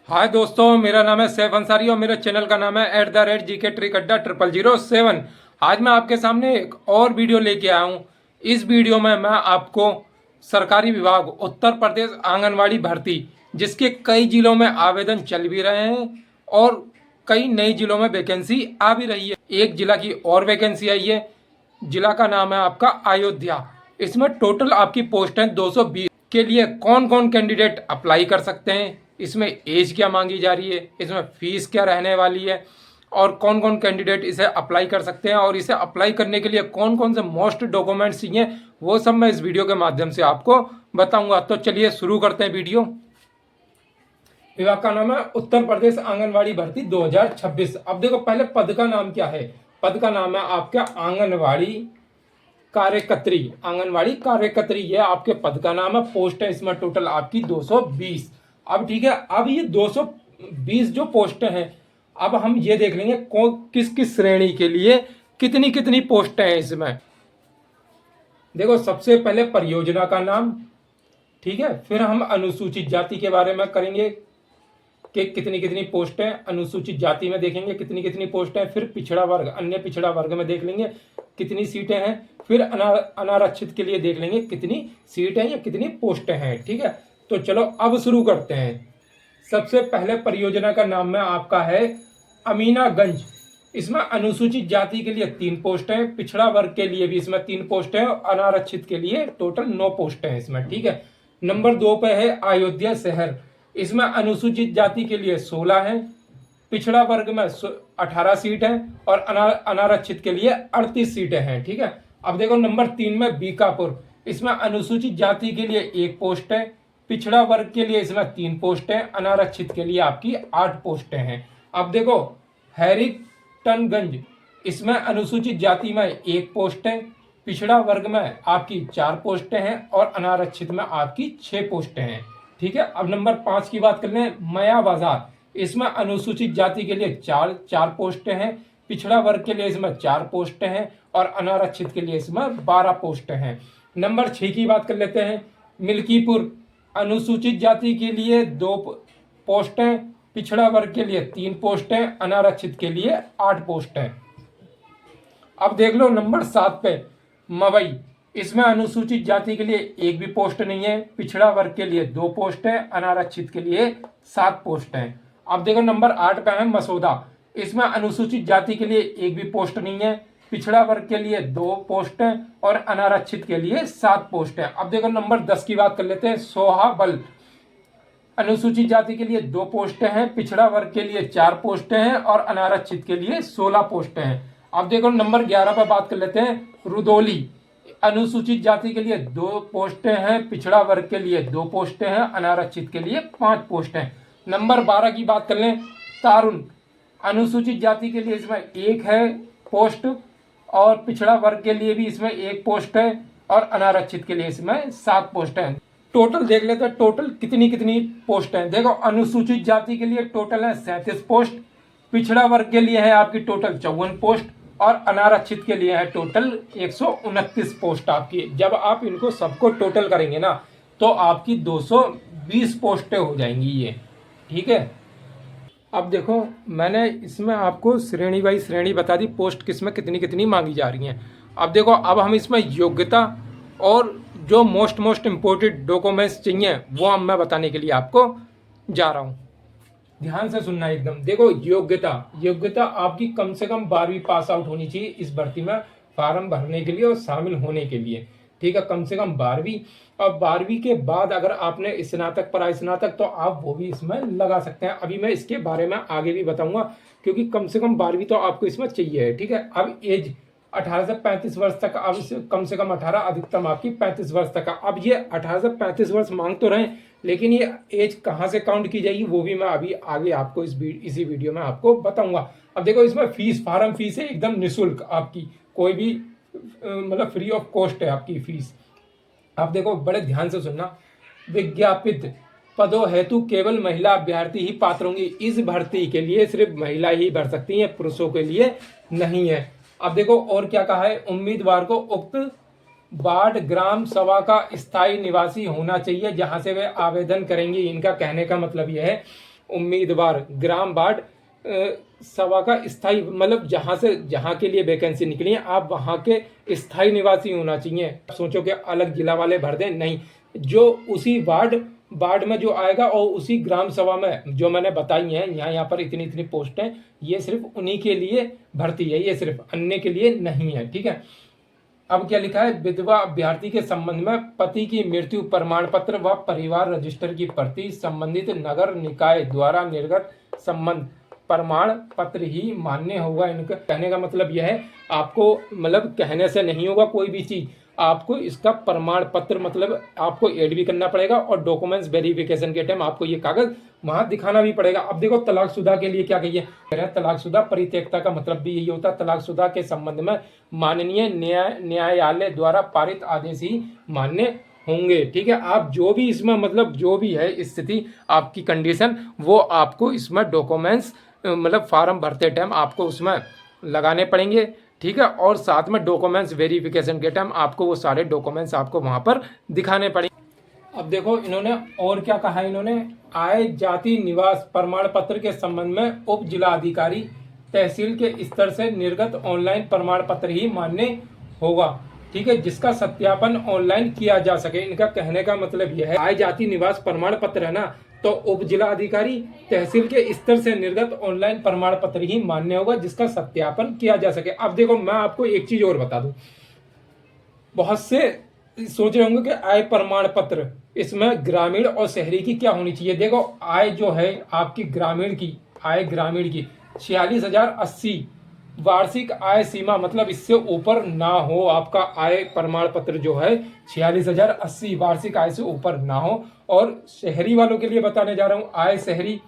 हाय दोस्तों, मेरा नाम है सैफ अंसारी और मेरे चैनल का नाम है @GK ट्रिक अड्डा 0007। आज मैं आपके सामने एक और वीडियो लेके आया हूँ। इस वीडियो में मैं आपको सरकारी विभाग उत्तर प्रदेश आंगनवाड़ी भर्ती, जिसके कई जिलों में आवेदन चल भी रहे हैं और कई नई जिलों में वैकेंसी आ भी रही है। एक जिला की और वैकेंसी आई है, जिला का नाम है आपका अयोध्या। इसमें टोटल आपकी पोस्ट है 220। के लिए कौन कौन कैंडिडेट अप्लाई कर सकते हैं, इसमें एज क्या मांगी जा रही है, इसमें फीस क्या रहने वाली है और कौन कौन कैंडिडेट इसे अप्लाई कर सकते हैं और इसे अप्लाई करने के लिए कौन कौन से मोस्ट डॉक्यूमेंट्स चाहिए, वो सब मैं इस वीडियो के माध्यम से आपको बताऊंगा। तो चलिए शुरू करते हैं वीडियो। विभाग का नाम है उत्तर प्रदेश आंगनवाड़ी भर्ती 2026। अब देखो, पहले पद का नाम क्या है। पद का नाम है आपका आंगनवाड़ी कार्यकर्त्री। आंगनवाड़ी कार्यकर्त्री ये आपके पद का नाम है। पोस्ट है इसमें टोटल आपकी 220। अब ठीक है, अब ये 220 जो पोस्टें हैं, अब हम ये देख लेंगे किस किस श्रेणी के लिए कितनी कितनी पोस्टें हैं इसमें। देखो, सबसे पहले परियोजना का नाम, ठीक है। फिर हम अनुसूचित जाति के बारे में करेंगे कि कितनी कितनी पोस्टें अनुसूचित जाति में देखेंगे, कितनी कितनी पोस्टें। फिर पिछड़ा वर्ग, अन्य पिछड़ा वर्ग में देख लेंगे कितनी सीटें हैं। फिर अनारक्षित के लिए देख लेंगे कितनी सीटें या कितनी पोस्टें हैं, ठीक है। तो चलो अब शुरू करते हैं। सबसे पहले परियोजना का नाम में आपका है अमीनागंज। इसमें अनुसूचित जाति के लिए 3 पोस्टें, पिछड़ा वर्ग के लिए भी इसमें 3 पोस्टें और अनारक्षित के लिए टोटल 9 पोस्टें हैं इसमें, ठीक है। नंबर 2 पे है अयोध्या शहर। इसमें अनुसूचित जाति के लिए 16 है, पिछड़ा वर्ग में 18 सीट है और अनारक्षित के लिए 38 सीटें हैं, ठीक है। अब देखो, नंबर 3 में बीकापुर। इसमें अनुसूचित जाति के लिए 1 पोस्ट है, पिछड़ा वर्ग के लिए इसमें 3 पोस्ट है, अनारक्षित के लिए आपकी 8 पोस्टें हैं। अब देखो, हैरिटनगंज। इसमें अनुसूचित जाति में 1 पोस्ट है, पिछड़ा वर्ग में आपकी 4 पोस्टें हैं और अनारक्षित में आपकी 6 पोस्टें हैं, ठीक है। अब नंबर 5 की बात कर लें, मया बाजार। इसमें अनुसूचित जाति के लिए 4 पोस्टें हैं, पिछड़ा वर्ग के लिए इसमें 4 पोस्टें हैं और अनारक्षित के लिए इसमें 12 पोस्टें हैं। नंबर 6 की बात कर लेते हैं, मिल्कीपुर। अनुसूचित जाति के लिए 2 पोस्टें, पिछड़ा वर्ग के लिए 3 पोस्टें, अनारक्षित के लिए 8 पोस्टें। अब देख लो नंबर 7 पे मवई। इसमें अनुसूचित जाति के लिए 1 भी पोस्ट नहीं है, पिछड़ा वर्ग के लिए 2 पोस्ट है, अनारक्षित के लिए 7 पोस्ट है। अब देखो, नंबर 8 पे है मसौदा। इसमें अनुसूचित जाति के लिए 1 भी पोस्ट नहीं है, पिछड़ा वर्ग के लिए 2 पोस्ट है और अनारक्षित के लिए 7 पोस्ट है। अब देखो, नंबर 10 की बात कर लेते हैं, सोहाबल। अनुसूचित जाति के लिए 2 पोस्टें हैं, पिछड़ा वर्ग के लिए 4 पोस्टें हैं और अनारक्षित के लिए 16 पोस्टें हैं। अब देखो, नंबर 11 पर बात कर लेते हैं, रुदौली। अनुसूचित जाति के लिए 2 पोस्टें हैं, पिछड़ा वर्ग के लिए 2 पोस्टें हैं, अनारक्षित के लिए 5 पोस्टें। नंबर 12 की बात कर लें, तारुण। अनुसूचित जाति के लिए इसमें 1 है पोस्ट और पिछड़ा वर्ग के लिए भी इसमें 1 पोस्ट है और अनारक्षित के लिए इसमें 7 पोस्ट हैं। टोटल देख लेते हैं, टोटल कितनी कितनी पोस्ट हैं। देखो, अनुसूचित जाति के लिए टोटल है 37 पोस्ट, पिछड़ा वर्ग के लिए है आपकी टोटल 54 पोस्ट और अनारक्षित के लिए है टोटल 129 पोस्ट आपकी। जब आप इनको सबको टोटल करेंगे ना, तो आपकी 220 पोस्टें हो जाएंगी ये, ठीक है। अब देखो, मैंने इसमें आपको श्रेणी बाई श्रेणी बता दी, पोस्ट किसमें कितनी कितनी मांगी जा रही हैं। अब देखो, अब हम इसमें योग्यता और जो मोस्ट इम्पोर्टेंट डॉक्यूमेंट्स चाहिए वो अब मैं बताने के लिए आपको जा रहा हूँ। ध्यान से सुनना एकदम। देखो, योग्यता आपकी कम से कम 12वीं पास आउट होनी चाहिए इस भर्ती में फार्म भरने के लिए और शामिल होने के लिए, ठीक है। कम से कम 12वीं, और 12वीं के बाद अगर आपने स्नातक परास्नातक तो आप वो भी इसमें लगा सकते हैं। अभी मैं इसके बारे में आगे भी बताऊंगा, क्योंकि कम से कम 12वीं तो आपको इसमें चाहिए, ठीक है। अब एज 18 से 35 वर्ष तक, अब कम से कम 18, अधिकतम आपकी 35 वर्ष तक का। अब ये 18 से 35 वर्ष मांग तो रहे, लेकिन ये एज कहाँ से काउंट की जाएगी वो भी मैं अभी आगे आपको इसी वीडियो में आपको बताऊंगा। अब देखो, इसमें फीस, फार्म फीस है एकदम निःशुल्क आपकी, कोई भी मतलब फ्री ऑफ कॉस्ट है आपकी फीस। अब देखो, बड़े ध्यान से सुनना, विज्ञापित पदों हेतु केवल महिला अभ्यर्थी ही पात्र होंगी। इस भर्ती के लिए सिर्फ महिला ही भर सकती हैं, पुरुषों के लिए नहीं है। अब देखो और क्या कहा है, उम्मीदवार को उक्त वार्ड ग्राम सभा का स्थायी निवासी होना चाहिए जहां से वे आवेदन करेंगे। इनका कहने का मतलब यह है, उम्मीदवार ग्राम वार्ड सभा का स्थायी, मतलब जहाँ के लिए वैकेंसी निकली है आप वहाँ के स्थायी निवासी होना चाहिए। सोचो कि अलग जिला वाले भर दें, नहीं, जो उसी वार्ड में जो आएगा और उसी ग्राम सभा में जो मैंने बताई हैं यहाँ पर इतनी इतनी पोस्टें, ये सिर्फ उन्हीं के लिए भर्ती है, ये सिर्फ अन्य के लिए नहीं है। ठीक है, अब क्या लिखा है, विधवा अभ्यर्थी के संबंध में पति की मृत्यु प्रमाण पत्र व परिवार रजिस्टर की प्रति संबंधित नगर निकाय द्वारा निर्गत संबंध प्रमाण पत्र ही मान्य होगा। इनका कहने का मतलब यह है, आपको मतलब कहने से नहीं होगा कोई भी चीज, आपको इसका प्रमाण पत्र मतलब आपको ऐड भी करना पड़ेगा और डॉक्यूमेंट्स वेरिफिकेशन के टाइम आपको ये कागज वहां दिखाना भी पड़ेगा। अब देखो तलाकशुदा के लिए क्या कहिए, तलाकशुदा परित्यक्ता का मतलब भी यही होता है, तलाकशुदा के संबंध में माननीय न्यायालय द्वारा पारित आदेश ही मान्य होंगे। ठीक है, आप जो भी इसमें मतलब जो भी है स्थिति आपकी कंडीशन, वो आपको इसमें डॉक्यूमेंट्स मतलब फॉर्म भरते टाइम आपको उसमें लगाने पड़ेंगे। ठीक है, और साथ में डॉक्यूमेंट्स वेरिफिकेशन के टाइम आपको वो सारे डॉक्यूमेंट्स आपको वहां पर दिखाने पड़ेंगे। अब देखो इन्होंने और क्या कहा है, इन्होंने आय जाति निवास प्रमाण पत्र के संबंध में उप जिला अधिकारी तहसील के स्तर से निर्गत ऑनलाइन प्रमाण पत्र ही मान्य होगा। ठीक है, जिसका सत्यापन ऑनलाइन किया जा सके। इनका कहने का मतलब यह है, आय जाति निवास प्रमाण पत्र है ना, तो उप जिला अधिकारी तहसील के स्तर से निर्गत ऑनलाइन प्रमाण पत्र ही मान्य होगा जिसका सत्यापन किया जा सके। अब देखो मैं आपको एक चीज और बता दूं, बहुत से सोच रहे होंगे कि आय प्रमाण पत्र इसमें ग्रामीण और शहरी की क्या होनी चाहिए। देखो आय जो है आपकी ग्रामीण की आय, ग्रामीण की 46,080 वार्षिक आय सीमा, मतलब इससे ऊपर ना हो आपका आय प्रमाण पत्र जो है 46,080 वार्षिक आय से ऊपर ना हो। और शहरी वालों के लिए बताने जा रहा हूं, आय शहरी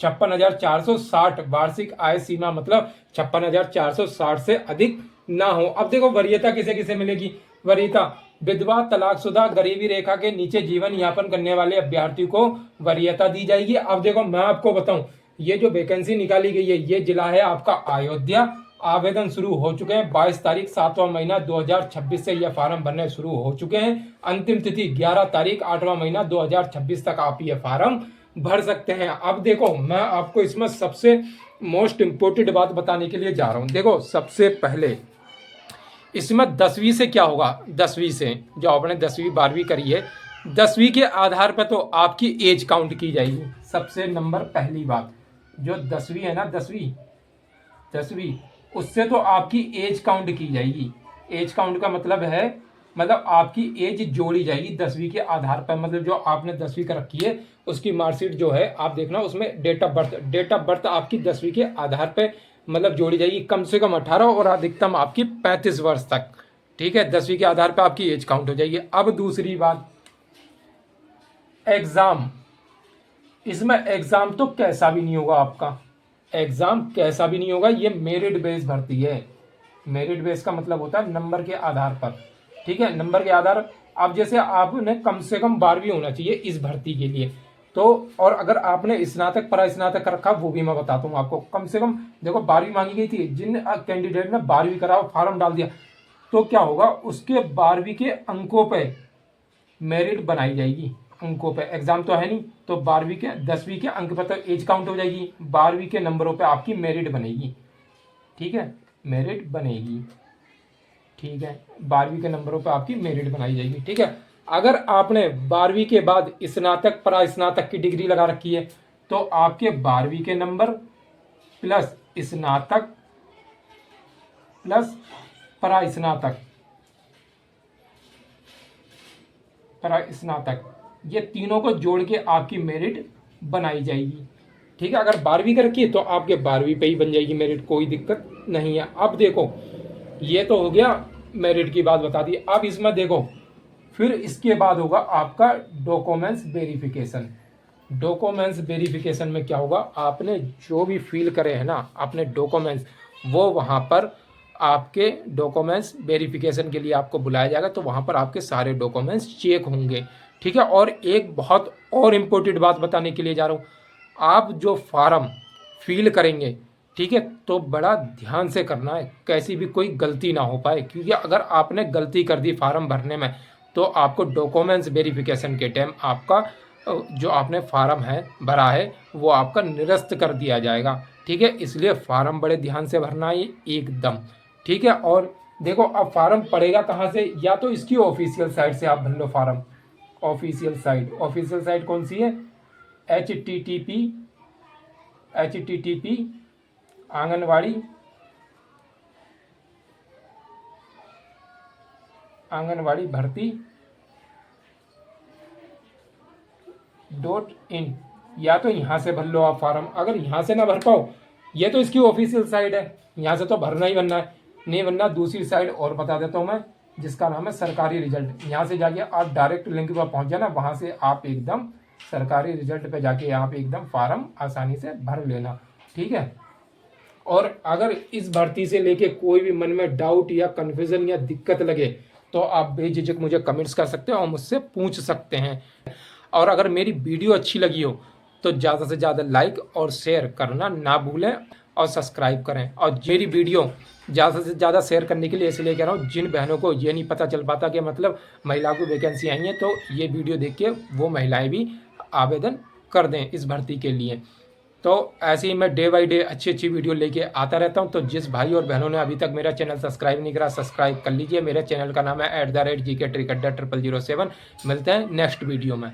56,460 वार्षिक आय सीमा, मतलब 56,460 से अधिक ना हो। अब देखो वरीयता किसे किसे मिलेगी, वरीयता विधवा तलाकशुदा गरीबी रेखा के नीचे जीवन यापन करने वाले अभ्यर्थी को वरीयता दी जाएगी। अब देखो मैं आपको बताऊं, ये जो वैकेंसी निकाली गई है ये जिला है आपका अयोध्या। आवेदन शुरू हो चुके हैं 22 तारीख 7वां महीना 2026 से यह फार्म भरने शुरू हो चुके हैं। अंतिम तिथि 11 तारीख 8वां महीना 2026 तक आप ये फार्म भर सकते हैं। अब देखो मैं आपको इसमें सबसे मोस्ट इम्पोर्टेंट बात बताने के लिए जा रहा हूं। देखो सबसे पहले इसमें 10वीं से क्या होगा, 10वीं से जो आपने 10वीं 12वीं करी है, 10वीं के आधार पर तो आपकी एज काउंट की जाएगी। सबसे नंबर पहली बात, जो 10वीं है ना, 10वीं उससे तो आपकी एज काउंट की जाएगी। एज काउंट का मतलब है, मतलब आपकी एज जोड़ी जाएगी 10वीं के आधार पर। मतलब जो आपने 10वीं का रखी है उसकी मार्कशीट जो है आप देखना, उसमें डेट ऑफ बर्थ आपकी 10वीं के आधार पर मतलब जोड़ी जाएगी, कम से कम 18 और अधिकतम आपकी 35 वर्ष तक। ठीक है, 10वीं के आधार पर आपकी एज काउंट हो जाएगी। अब दूसरी बात, एग्जाम, इसमें एग्जाम तो कैसा भी नहीं होगा आपका, एग्जाम कैसा भी नहीं होगा, ये मेरिट बेस भर्ती है। मेरिट बेस का मतलब होता है नंबर के आधार पर। ठीक है, नंबर के आधार, अब जैसे आपने कम से कम 12वीं होना चाहिए इस भर्ती के लिए, तो और अगर आपने स्नातक परास्नातक रखा वो भी मैं बताता हूँ आपको। कम से कम देखो 12वीं मांगी गई थी, जिन कैंडिडेट ने 12वीं करा फॉर्म डाल दिया तो क्या होगा, उसके 12वीं के अंकों पे मेरिट बनाई जाएगी। अंकों पे एग्जाम तो है नहीं, तो 12वीं के 10वीं के अंक पर तो एज काउंट हो जाएगी, 12वीं के नंबरों पे आपकी मेरिट बनेगी। ठीक है, मेरिट बनेगी। ठीक है, 12वीं के नंबरों पे आपकी मेरिट बनाई जाएगी। ठीक है, अगर आपने 12वीं के बाद स्नातक परास्नातक की डिग्री लगा रखी है तो आपके 12वीं के नंबर प्लस स्नातक प्लस परास्नातक ये तीनों को जोड़ के आपकी मेरिट बनाई जाएगी। ठीक है, अगर 12वीं कर रखी है तो आपके 12वीं पे ही बन जाएगी मेरिट, कोई दिक्कत नहीं है। अब देखो ये तो हो गया मेरिट की बात बता दी। अब इसमें देखो फिर इसके बाद होगा आपका डॉक्यूमेंट्स वेरिफिकेशन। डॉक्यूमेंट्स वेरिफिकेशन में क्या होगा, आपने जो भी फिल करे हैं ना अपने डॉक्यूमेंट्स, वो वहाँ पर आपके डॉक्यूमेंट्स वेरिफिकेशन के लिए आपको बुलाया जाएगा, तो वहाँ पर आपके सारे डॉक्यूमेंट्स चेक होंगे। ठीक है, और एक बहुत और इम्पोर्टेंट बात बताने के लिए जा रहा हूँ, आप जो फार्म फिल करेंगे, ठीक है, तो बड़ा ध्यान से करना है, कैसी भी कोई गलती ना हो पाए, क्योंकि अगर आपने गलती कर दी फार्म भरने में तो आपको डॉक्यूमेंट्स वेरिफिकेशन के टाइम आपका जो आपने फार्म है भरा है वो आपका निरस्त कर दिया जाएगा। ठीक है, इसलिए फार्म बड़े ध्यान से भरना है एकदम। ठीक है, और देखो अब फार्म पड़ेगा कहाँ से, या तो इसकी ऑफिशियल साइट से आप भर लो फार्म। ऑफिशियल साइट कौन सी है? http आंगनवाड़ी भर्ती .in, या तो यहाँ से भर लो आप फार्म। अगर यहाँ से ना भर पाओ, ये तो इसकी ऑफिशियल साइट है, यहाँ से तो भरना ही बनना है, नहीं बनना दूसरी साइट और बता देता हूँ मैं, जिसका नाम है सरकारी रिजल्ट। यहाँ से जाके आप डायरेक्ट लिंक पर पहुँच जाना, वहाँ से आप एकदम सरकारी रिजल्ट पे जाके आप एकदम फार्म आसानी से भर लेना। ठीक है, और अगर इस भर्ती से लेके कोई भी मन में डाउट या कन्फ्यूज़न या दिक्कत लगे तो आप बेझिझक मुझे कमेंट्स कर सकते हो और मुझसे पूछ सकते हैं। और अगर मेरी वीडियो अच्छी लगी हो तो ज़्यादा से ज़्यादा लाइक और शेयर करना ना भूलें और सब्सक्राइब करें। और मेरी वीडियो ज़्यादा से ज़्यादा शेयर करने के लिए इसलिए कह रहा हूँ, जिन बहनों को ये नहीं पता चल पाता कि मतलब महिलाओं को वैकेंसी आई है, तो ये वीडियो देख के वो महिलाएं भी आवेदन कर दें इस भर्ती के लिए। तो ऐसे ही मैं डे बाई डे अच्छी अच्छी वीडियो लेके आता रहता हूँ। तो जिस भाई और बहनों ने अभी तक मेरा चैनल सब्सक्राइब नहीं करा, सब्सक्राइब कर लीजिए। मेरे चैनल का नाम है @GK Trickadda 0007। मिलते हैं नेक्स्ट वीडियो में।